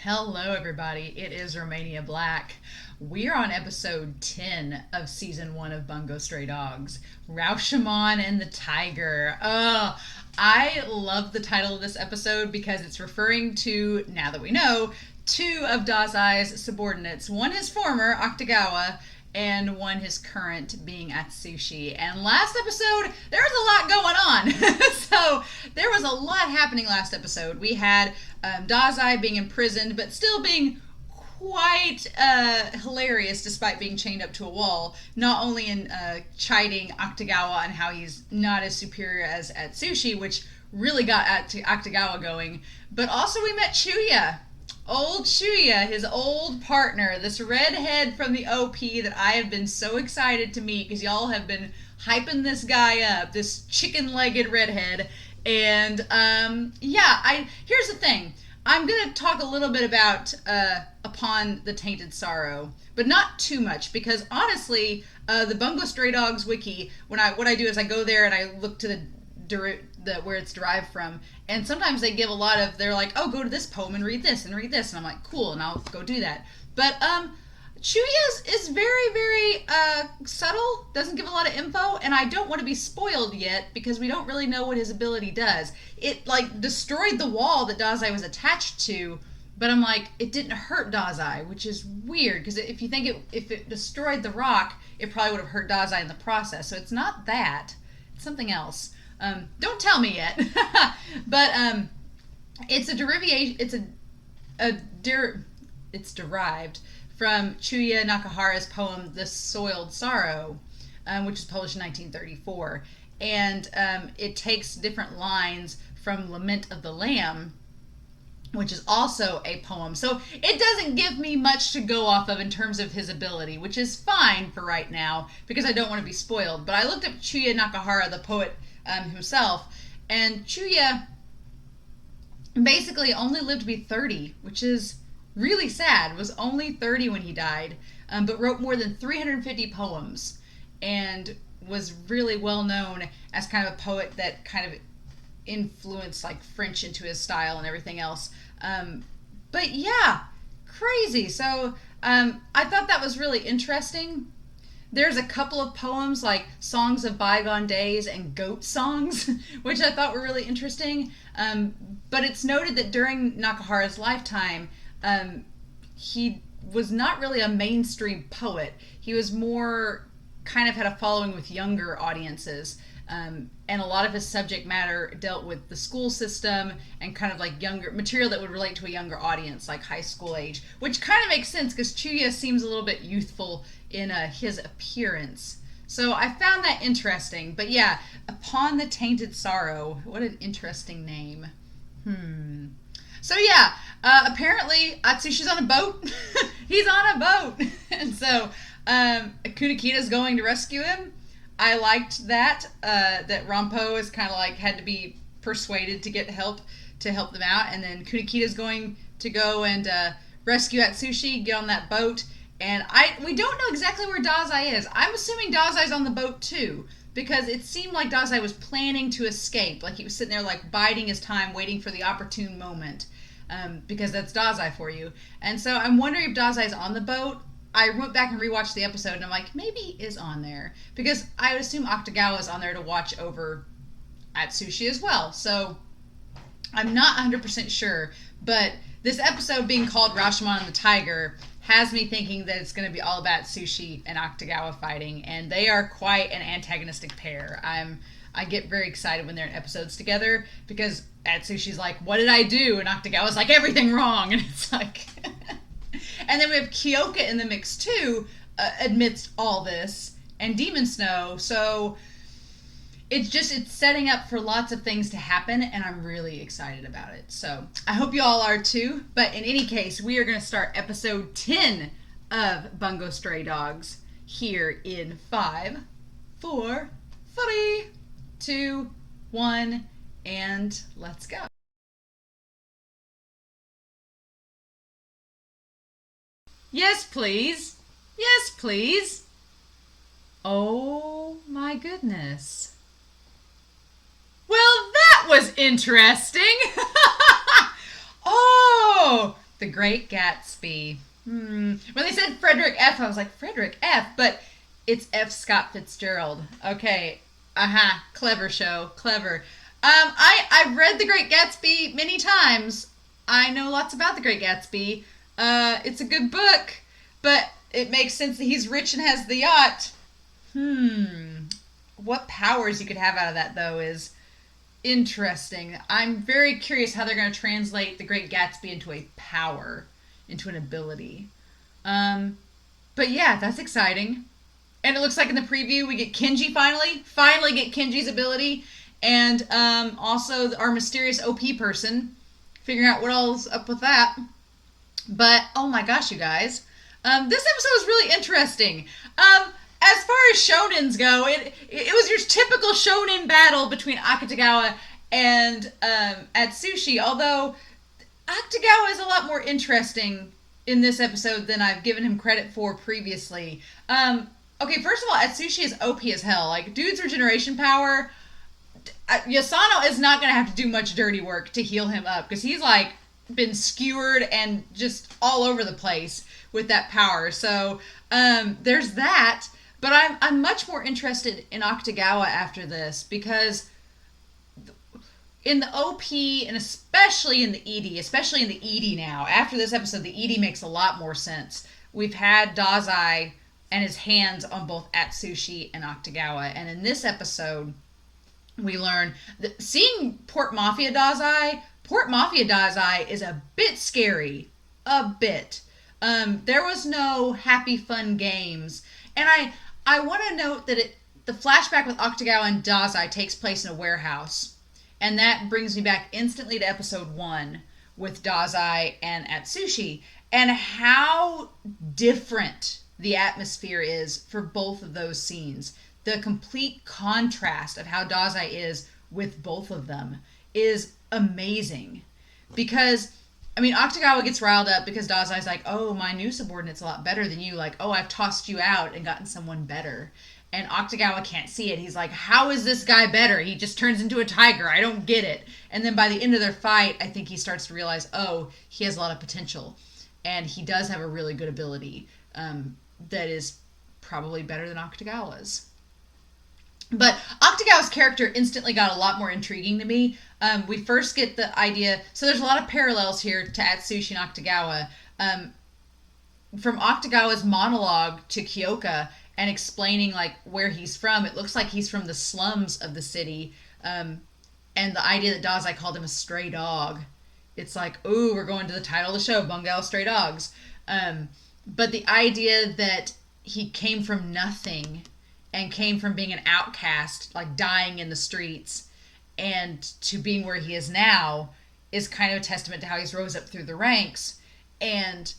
Hello, everybody. It is Romania Black. We're on episode 10 of season 1 of Bungo Stray Dogs, Rashoumon and the Tiger. Oh, I love the title of this episode because it's referring to, now that we know, two of Dazai's subordinates. One his former, Akutagawa, and one his current, being Atsushi. And last episode, there was a lot going on. So there was a lot happening last episode. We had Dazai being imprisoned, but still being quite hilarious despite being chained up to a wall. Not only in chiding Akutagawa on how he's not as superior as Atsushi, which really got Akutagawa going, but also we met Chuya. Old Chuya, his old partner, this redhead from the OP that I have been so excited to meet because y'all have been hyping this guy up, this chicken-legged redhead. And here's the thing. I'm going to talk a little bit about Upon the Tainted Sorrow, but not too much because honestly, the Bungo Stray Dogs wiki, what I do is I go there and I look to the where it's derived from, and sometimes they give a lot of, they're like, oh, go to this poem and read this, and I'm like, cool, and I'll go do that. But Chuya is very, very subtle, doesn't give a lot of info, and I don't want to be spoiled yet because we don't really know what his ability does. It like destroyed the wall that Dazai was attached to, but I'm like, it didn't hurt Dazai, which is weird because if you think if it destroyed the rock, it probably would have hurt Dazai in the process. So it's not that, it's something else. Don't tell me yet. But it's a derivation. It's derived from Chuya Nakahara's poem "The Soiled Sorrow," which was published in 1934, and it takes different lines from "Lament of the Lamb," which is also a poem. So it doesn't give me much to go off of in terms of his ability, which is fine for right now because I don't want to be spoiled. But I looked up Chuya Nakahara, the poet himself, and Chuya basically only lived to be 30, which is really sad. Was only 30 when he died, but wrote more than 350 poems and was really well known as kind of a poet that kind of influenced like French into his style and everything else. But yeah, crazy. So I thought that was really interesting. There's a couple of poems like Songs of Bygone Days and Goat Songs, which I thought were really interesting. But it's noted that during Nakahara's lifetime, he was not really a mainstream poet. He was more kind of had a following with younger audiences. And a lot of his subject matter dealt with the school system and kind of like younger material that would relate to a younger audience, like high school age, which kind of makes sense because Chuya seems a little bit youthful in his appearance. So I found that interesting. But yeah, Upon the Tainted Sorrow, what an interesting name. So yeah, apparently Atsushi's on a boat. He's on a boat. And so Kunikida's going to rescue him. I liked that Rampo is kind of like had to be persuaded to get help to help them out, and then Kunikida's going to go and rescue Atsushi, get on that boat, and we don't know exactly where Dazai is. I'm assuming Dazai's on the boat too, because it seemed like Dazai was planning to escape, like he was sitting there like biding his time, waiting for the opportune moment, because that's Dazai for you. And so I'm wondering if Dazai's on the boat. I went back and rewatched the episode, and I'm like, maybe he is on there. Because I would assume Akutagawa is on there to watch over Atsushi as well. So I'm not 100% sure. But this episode being called Rashoumon and the Tiger has me thinking that it's going to be all about Atsushi and Akutagawa fighting. And they are quite an antagonistic pair. I get very excited when they're in episodes together because Atsushi's like, what did I do? And Akutagawa's like, everything wrong. And it's like... And then we have Kyoka in the mix too, amidst all this, and Demon Snow. So it's setting up for lots of things to happen, and I'm really excited about it. So I hope you all are too. But in any case, we are going to start episode 10 of Bungo Stray Dogs here in 5, 4, 3, 2, 1, and let's go. Yes, please. Yes, please. Oh, my goodness. Well, that was interesting. Oh, The Great Gatsby. When they said Frederick F, I was like, Frederick F, but it's F. Scott Fitzgerald. Okay. Clever show. Clever. I've read The Great Gatsby many times. I know lots about The Great Gatsby. It's a good book, but it makes sense that he's rich and has the yacht. What powers you could have out of that, though, is interesting. I'm very curious how they're going to translate The Great Gatsby into a power, into an ability. But yeah, that's exciting. And it looks like in the preview we get Kenji finally get Kenji's ability, and also our mysterious OP person, figuring out what all's up with that. But oh my gosh, you guys, this episode was really interesting. As far as shonens go, it was your typical shonen battle between Akutagawa and Atsushi, although Akutagawa is a lot more interesting in this episode than I've given him credit for previously. Okay, first of all, Atsushi is OP as hell. Like, dude's regeneration power, Yasano is not going to have to do much dirty work to heal him up, because he's, like, been skewered and just all over the place with that power. So, there's that. But I'm much more interested in Akutagawa after this, because in the OP, and especially in the ED now, after this episode, the ED makes a lot more sense. We've had Dazai and his hands on both Atsushi and Akutagawa, and in this episode, we learn that seeing Port Mafia Dazai is a bit scary. A bit. There was no happy, fun games. And I want to note that the flashback with Akutagawa and Dazai takes place in a warehouse. And that brings me back instantly to episode 1 with Dazai and Atsushi. And how different the atmosphere is for both of those scenes. The complete contrast of how Dazai is with both of them is amazing. Because, I mean, Akutagawa gets riled up because Dazai's like, oh, my new subordinate's a lot better than you. Like, oh, I've tossed you out and gotten someone better. And Akutagawa can't see it. He's like, how is this guy better? He just turns into a tiger. I don't get it. And then by the end of their fight, I think he starts to realize, oh, he has a lot of potential. And he does have a really good ability that is probably better than Akutagawa's. But Akutagawa's character instantly got a lot more intriguing to me. We first get the idea... So there's a lot of parallels here to Atsushi and Akutagawa. From Akutagawa's monologue to Kyoka and explaining like where he's from, it looks like he's from the slums of the city. And the idea that Dazai called him a stray dog. It's like, ooh, we're going to the title of the show, Bungo, Stray Dogs. But the idea that he came from nothing and came from being an outcast, like dying in the streets, and to being where he is now is kind of a testament to how he's rose up through the ranks. And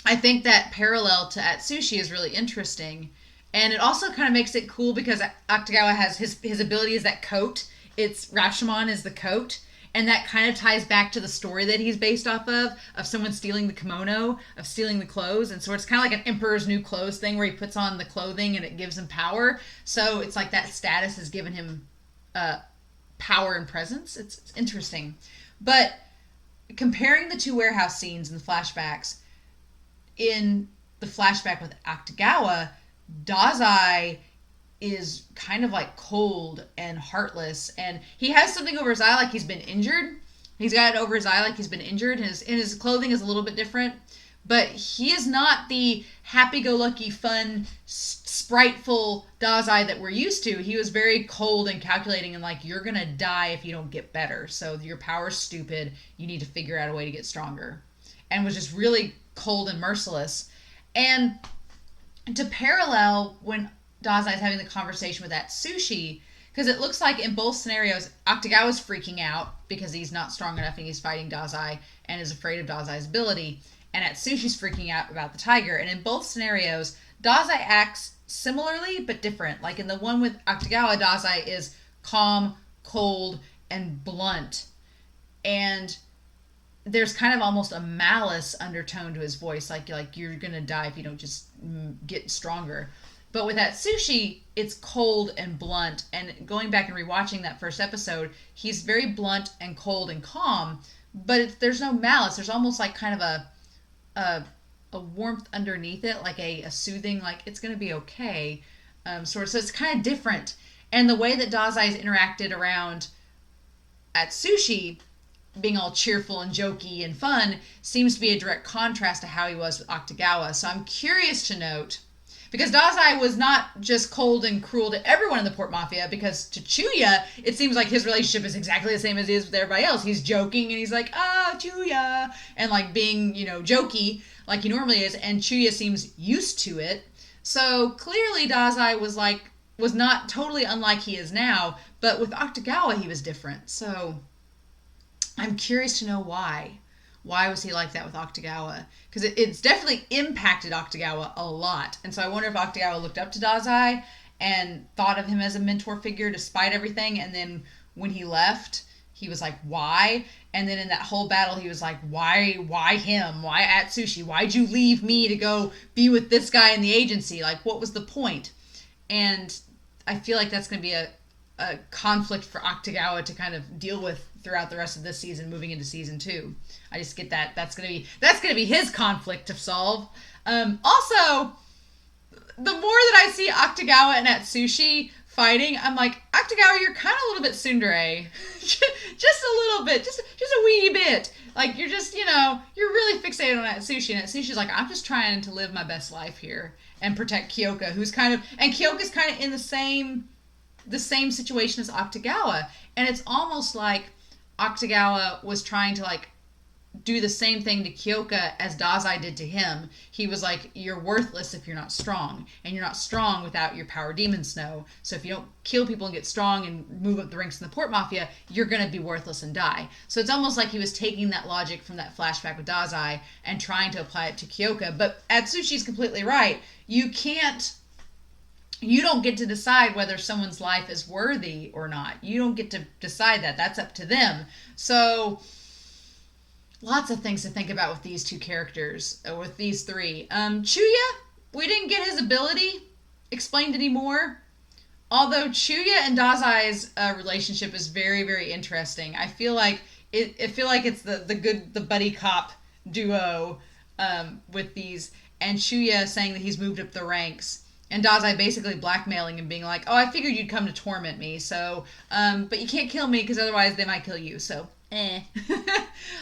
I think that parallel to Atsushi is really interesting. And it also kind of makes it cool because Akutagawa has his ability is that coat. It's Rashomon is the coat. And that kind of ties back to the story that he's based off of someone stealing the kimono, of stealing the clothes. And so it's kind of like an Emperor's New Clothes thing where he puts on the clothing and it gives him power. So it's like that status has given him power and presence. It's interesting. But comparing the two warehouse scenes in the flashbacks, in the flashback with Akutagawa, Dazai is kind of like cold and heartless, and he has something over his eye like he's been injured. He's got it over his eye like he's been injured, and his clothing is a little bit different, but he is not the happy-go-lucky, fun, spriteful Dazai that we're used to. He was very cold and calculating and like, you're gonna die if you don't get better, so your power's stupid, you need to figure out a way to get stronger, and was just really cold and merciless. And to parallel when Dazai is having the conversation with Atsushi, because it looks like in both scenarios, Akutagawa's freaking out because he's not strong enough and he's fighting Dazai and is afraid of Dazai's ability, and Atsushi's freaking out about the tiger. And in both scenarios, Dazai acts similarly but different. Like in the one with Akutagawa, Dazai is calm, cold, and blunt. And there's kind of almost a malice undertone to his voice, like you're gonna die if you don't just get stronger. But with Atsushi, it's cold and blunt. And going back and rewatching that first episode, he's very blunt and cold and calm. but there's no malice. There's almost like kind of a a warmth underneath it, like a soothing, like it's gonna be okay, sort of. So it's kind of different. And the way that Dazai's interacted around Atsushi, being all cheerful and jokey and fun, seems to be a direct contrast to how he was with Akutagawa. So I'm curious to note, because Dazai was not just cold and cruel to everyone in the Port Mafia, because to Chuya, it seems like his relationship is exactly the same as it is with everybody else. He's joking and he's like, Chuya, and like being, jokey like he normally is, and Chuya seems used to it. So clearly Dazai was not totally unlike he is now, but with Akutagawa he was different. So I'm curious to know why. Why was he like that with Akutagawa? Because it's definitely impacted Akutagawa a lot. And so I wonder if Akutagawa looked up to Dazai and thought of him as a mentor figure despite everything. And then when he left, he was like, why? And then in that whole battle, he was like, why him? Why Atsushi? Why'd you leave me to go be with this guy in the agency? Like, what was the point? And I feel like that's going to be a conflict for Akutagawa to kind of deal with throughout the rest of this season, moving into season 2. I just get that that's gonna be his conflict to solve. Also, the more that I see Akutagawa and Atsushi fighting, I'm like, Akutagawa, you're kind of a little bit tsundere, just a little bit, just a wee bit. Like you're just, you're really fixated on Atsushi, and Atsushi's like, I'm just trying to live my best life here and protect Kyoka, and Kyoka's kind of in the same situation as Akutagawa, and it's almost like Akutagawa was trying to like do the same thing to Kyoka as Dazai did to him. He was like, you're worthless if you're not strong, and you're not strong without your power demon snow. So if you don't kill people and get strong and move up the ranks in the Port Mafia, you're going to be worthless and die. So it's almost like he was taking that logic from that flashback with Dazai and trying to apply it to Kyoka. But Atsushi's completely right. You don't get to decide whether someone's life is worthy or not. You don't get to decide that. That's up to them. So lots of things to think about with these two characters, with these three. Chuya, we didn't get his ability explained anymore. Although Chuya and Dazai's relationship is very, very interesting. I feel like it's the buddy cop duo with these, and Chuya saying that he's moved up the ranks. And Dazai basically blackmailing and being like, oh, I figured you'd come to torment me, so, but you can't kill me because otherwise they might kill you, so,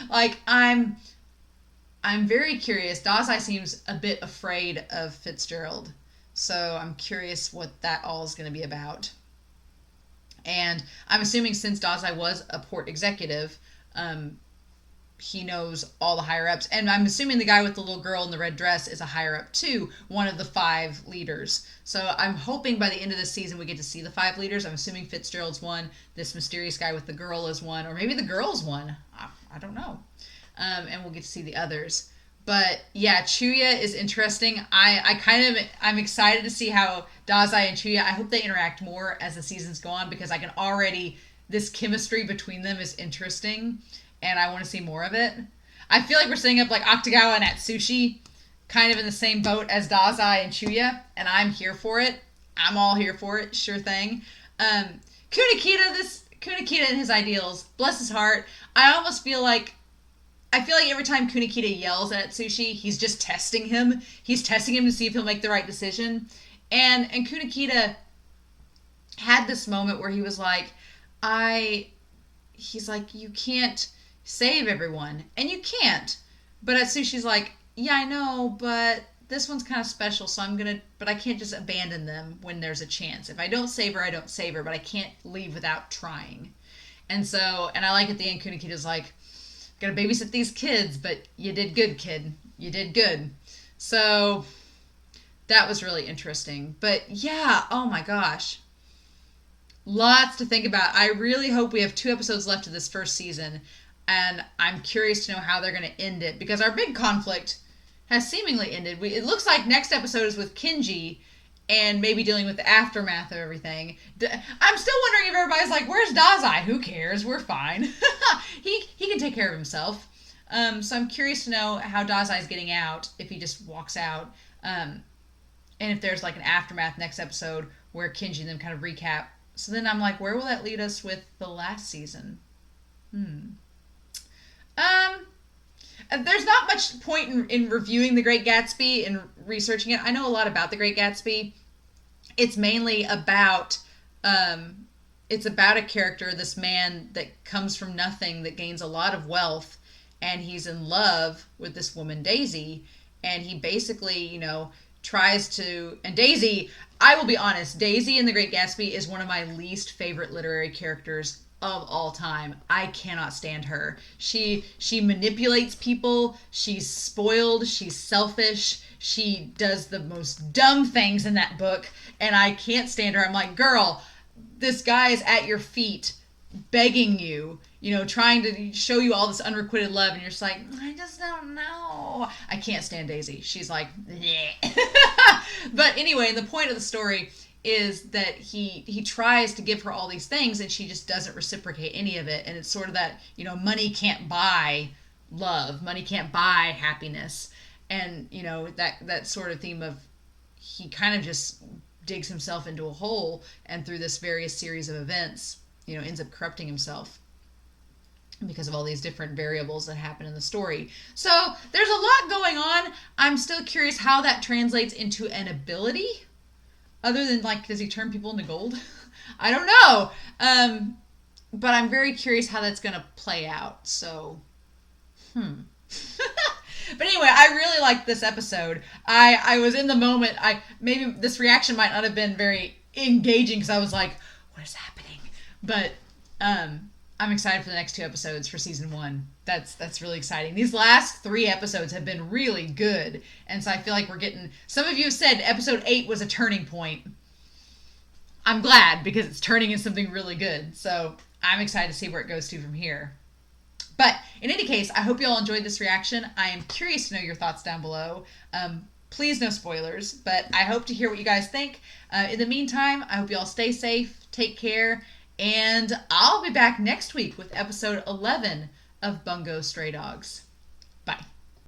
like, I'm very curious. Dazai seems a bit afraid of Fitzgerald, so I'm curious what that all is going to be about. And I'm assuming since Dazai was a port executive, he knows all the higher-ups. And I'm assuming the guy with the little girl in the red dress is a higher-up too, one of the 5 leaders. So I'm hoping by the end of this season we get to see the 5 leaders. I'm assuming Fitzgerald's one, this mysterious guy with the girl is one, or maybe the girl's one. I don't know. And we'll get to see the others. But yeah, Chuya is interesting. I'm excited to see how Dazai and Chuya, I hope they interact more as the seasons go on, because I can already, this chemistry between them is interesting. And I want to see more of it. I feel like we're setting up like Akutagawa and Atsushi kind of in the same boat as Dazai and Chuya, and I'm here for it. I'm all here for it, sure thing. Kunikida and his ideals, bless his heart. I feel like every time Kunikida yells at Atsushi, he's just testing him. He's testing him to see if he'll make the right decision. And Kunikida had this moment where he was like, he's like, you can't save everyone, and you can't. But Atsushi's like, yeah, I know, but this one's kind of special, so but I can't just abandon them when there's a chance. If I don't save her, I don't save her, but I can't leave without trying. And I like at the end, Kunikida's like, gotta babysit these kids, but you did good, kid. You did good. So that was really interesting. But yeah, oh my gosh. Lots to think about. I really hope we have 2 episodes left of this first season, and I'm curious to know how they're going to end it, because our big conflict has seemingly ended. It looks like next episode is with Kinji and maybe dealing with the aftermath of everything. I'm still wondering if everybody's like, where's Dazai? Who cares? We're fine. He can take care of himself. So I'm curious to know how Dazai's getting out, if he just walks out, and if there's like an aftermath next episode where Kinji and them kind of recap. So then I'm like, where will that lead us with the last season? There's not much point in reviewing The Great Gatsby and researching it. I know a lot about The Great Gatsby. It's mainly about it's about a character, this man that comes from nothing, that gains a lot of wealth, and he's in love with this woman Daisy, and he basically, tries to. And Daisy, I will be honest, Daisy in The Great Gatsby is one of my least favorite literary characters of all time. I cannot stand her. She manipulates people. She's spoiled. She's selfish. She does the most dumb things in that book, and I can't stand her. I'm like, girl, this guy is at your feet begging you, trying to show you all this unrequited love, and you're just like, I just don't know. I can't stand Daisy. She's like, but anyway, the point of the story is that he tries to give her all these things, and she just doesn't reciprocate any of it. And it's sort of that, money can't buy love, money can't buy happiness, and that sort of theme of he kind of just digs himself into a hole, and through this various series of events, ends up corrupting himself because of all these different variables that happen in the story. So there's a lot going on. I'm still curious how that translates into an ability, other than does he turn people into gold? I don't know. But I'm very curious how that's going to play out. So, But anyway, I really liked this episode. I was in the moment. Maybe this reaction might not have been very engaging because I was like, what is happening? But I'm excited for the next 2 episodes for season 1. That's really exciting. These last 3 episodes have been really good. And so I feel like we're getting... Some of you have said episode 8 was a turning point. I'm glad because it's turning into something really good. So I'm excited to see where it goes to from here. But in any case, I hope you all enjoyed this reaction. I am curious to know your thoughts down below. Please no spoilers, but I hope to hear what you guys think. In the meantime, I hope you all stay safe, take care, and I'll be back next week with episode 11 of Bungo Stray Dogs. Bye.